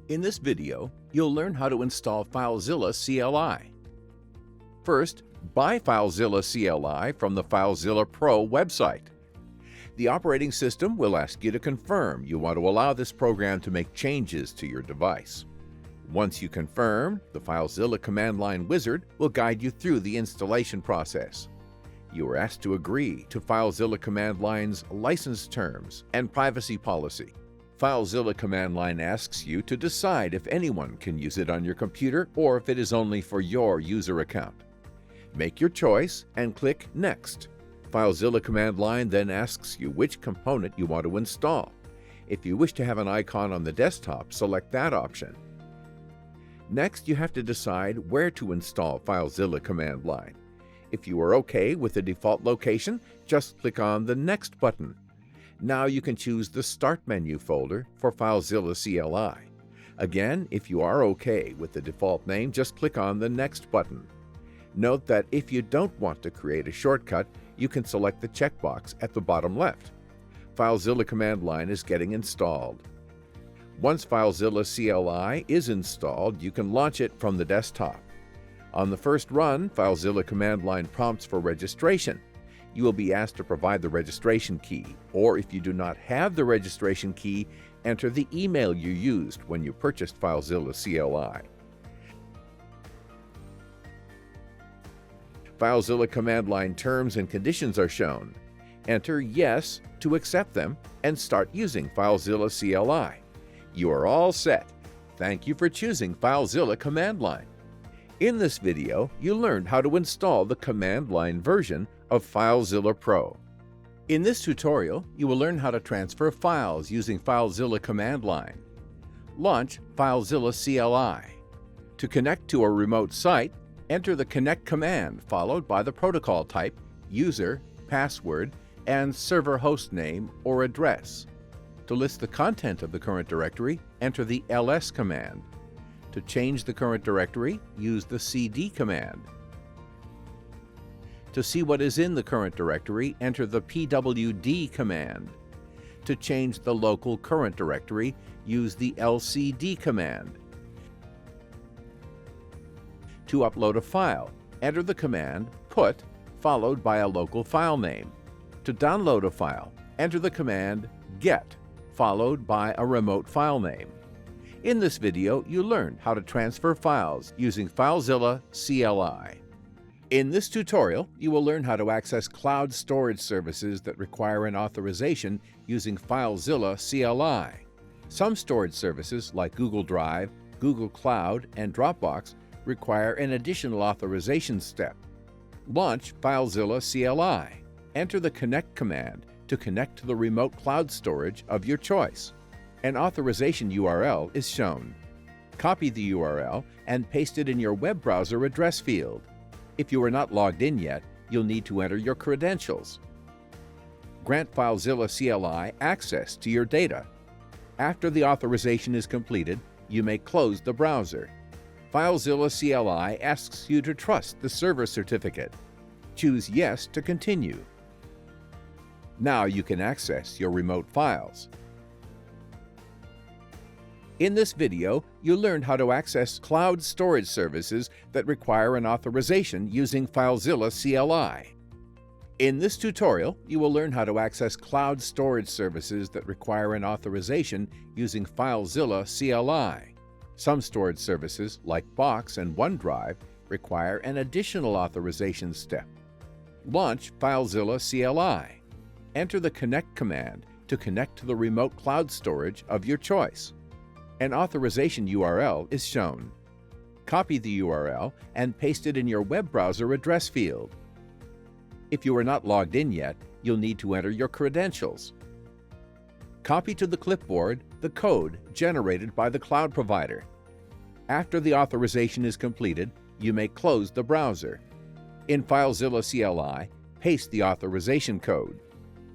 In this video, you'll learn how to install FileZilla CLI. First, buy FileZilla CLI from the FileZilla Pro website. The operating system will ask you to confirm you want to allow this program to make changes to your device. Once you confirm, the FileZilla command line wizard will guide you through the installation process. You are asked to agree to FileZilla command line's license terms and privacy policy. FileZilla command line asks you to decide if anyone can use it on your computer or if it is only for your user account. Make your choice and click Next. FileZilla command line then asks you which component you want to install. If you wish to have an icon on the desktop, select that option. Next, you have to decide where to install FileZilla command line. If you are OK with the default location, just click on the Next button. Now you can choose the Start menu folder for FileZilla CLI. Again, if you are OK with the default name, just click on the Next button. Note that if you don't want to create a shortcut, you can select the checkbox at the bottom left. FileZilla command line is getting installed. Once FileZilla CLI is installed, you can launch it from the desktop. On the first run, FileZilla command line prompts for registration. You will be asked to provide the registration key, or if you do not have the registration key, enter the email you used when you purchased FileZilla CLI. FileZilla command line terms and conditions are shown. Enter Yes to accept them and start using FileZilla CLI. You are all set. Thank you for choosing FileZilla command line. In this video, you learned how to install the command line version of FileZilla Pro. In this tutorial, you will learn how to transfer files using FileZilla command line. Launch FileZilla CLI. To connect to a remote site, enter the connect command followed by the protocol type, user, password, and server host name or address. To list the content of the current directory, enter the ls command. To change the current directory, use the cd command. To see what is in the current directory, enter the pwd command. To change the local current directory, use the lcd command. To upload a file, enter the command put followed by a local file name. To download a file, enter the command get followed by a remote file name. In this video, you learned how to transfer files using FileZilla CLI. In this tutorial, you will learn how to access cloud storage services that require an authorization using FileZilla CLI. Some storage services like Google Drive, Google Cloud, and Dropbox require an additional authorization step. Launch FileZilla CLI. Enter the connect command to connect to the remote cloud storage of your choice. An authorization URL is shown. Copy the URL and paste it in your web browser address field. If you are not logged in yet, you'll need to enter your credentials. Grant FileZilla CLI access to your data. After the authorization is completed, you may close the browser. FileZilla CLI asks you to trust the server certificate. Choose Yes to continue. Now you can access your remote files. In this video, you learned how to access cloud storage services that require an authorization using FileZilla CLI. In this tutorial, you will learn how to access cloud storage services that require an authorization using FileZilla CLI. Some storage services, like Box and OneDrive, require an additional authorization step. Launch FileZilla CLI. Enter the connect command to connect to the remote cloud storage of your choice. An authorization URL is shown. Copy the URL and paste it in your web browser address field. If you are not logged in yet, you'll need to enter your credentials. Copy to the clipboard the code generated by the cloud provider. After the authorization is completed, you may close the browser. In FileZilla CLI, paste the authorization code.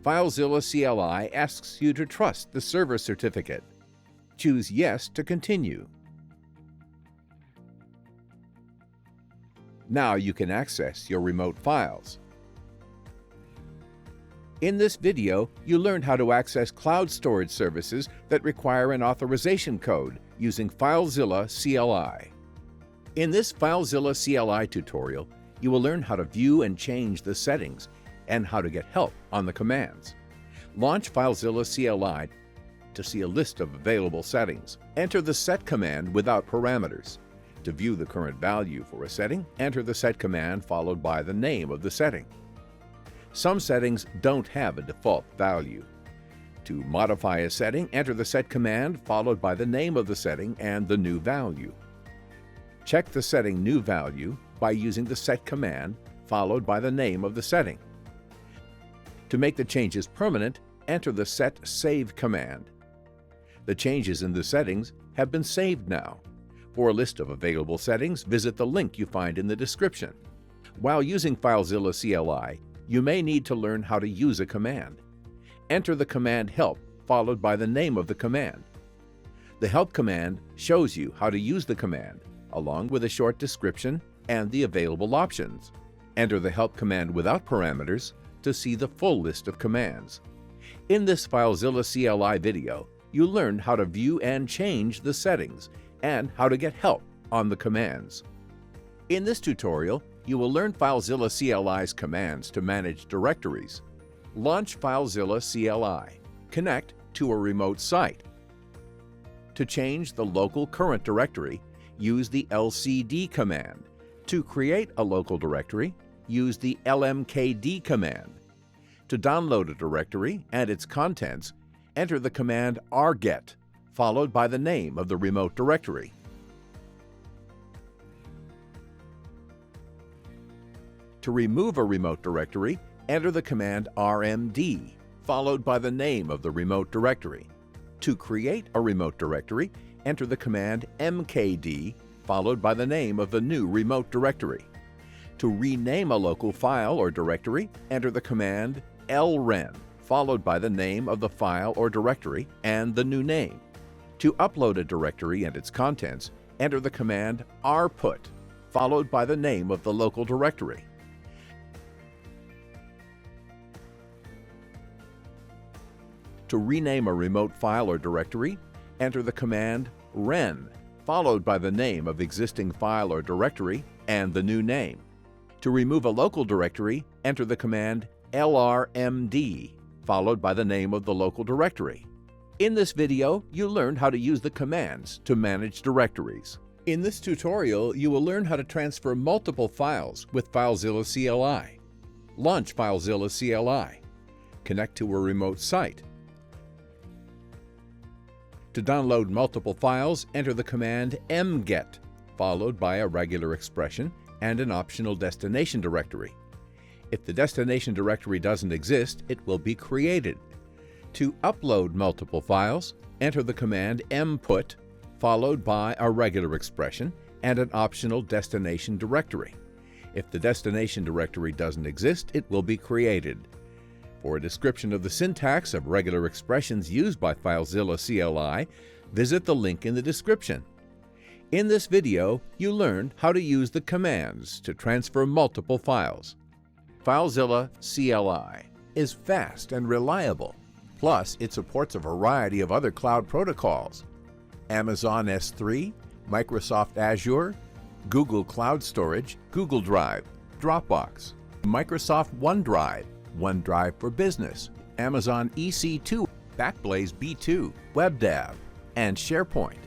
FileZilla CLI asks you to trust the server certificate. Choose Yes to continue. Now you can access your remote files. In this video, you learned how to access cloud storage services that require an authorization code using FileZilla CLI. In this FileZilla CLI tutorial, you will learn how to view and change the settings and how to get help on the commands. Launch FileZilla CLI to see a list of available settings. Enter the set command without parameters. To view the current value for a setting, enter the set command followed by the name of the setting. Some settings don't have a default value. To modify a setting, enter the set command followed by the name of the setting and the new value. Check the setting new value by using the set command followed by the name of the setting. To make the changes permanent, enter the set save command. The changes in the settings have been saved now. For a list of available settings, visit the link you find in the description. While using FileZilla CLI, you may need to learn how to use a command. Enter the command help followed by the name of the command. The help command shows you how to use the command, along with a short description and the available options. Enter the help command without parameters to see the full list of commands. In this FileZilla CLI video, you learned how to view and change the settings and how to get help on the commands. In this tutorial, you will learn FileZilla CLI's commands to manage directories. Launch FileZilla CLI. Connect to a remote site. To change the local current directory, use the lcd command. To create a local directory, use the lmkd command. To download a directory and its contents, enter the command rget, followed by the name of the remote directory. To remove a remote directory, enter the command rmd, followed by the name of the remote directory. To create a remote directory, enter the command mkd, followed by the name of the new remote directory. To rename a local file or directory, enter the command lren, followed by the name of the file or directory and the new name. To upload a directory and its contents, enter the command rput, followed by the name of the local directory. To rename a remote file or directory, enter the command ren, followed by the name of existing file or directory and the new name. To remove a local directory, enter the command lrmd, followed by the name of the local directory. In this video, you learned how to use the commands to manage directories. In this tutorial, you will learn how to transfer multiple files with FileZilla CLI. Launch FileZilla CLI. Connect to a remote site. To download multiple files, enter the command mget, followed by a regular expression and an optional destination directory. If the destination directory doesn't exist, it will be created. To upload multiple files, enter the command mput, followed by a regular expression and an optional destination directory. If the destination directory doesn't exist, it will be created. For a description of the syntax of regular expressions used by FileZilla CLI, visit the link in the description. In this video, you learned how to use the commands to transfer multiple files. FileZilla CLI is fast and reliable. Plus, it supports a variety of other cloud protocols: Amazon S3, Microsoft Azure, Google Cloud Storage, Google Drive, Dropbox, Microsoft OneDrive, OneDrive for Business, Amazon EC2, Backblaze B2, WebDAV, and SharePoint.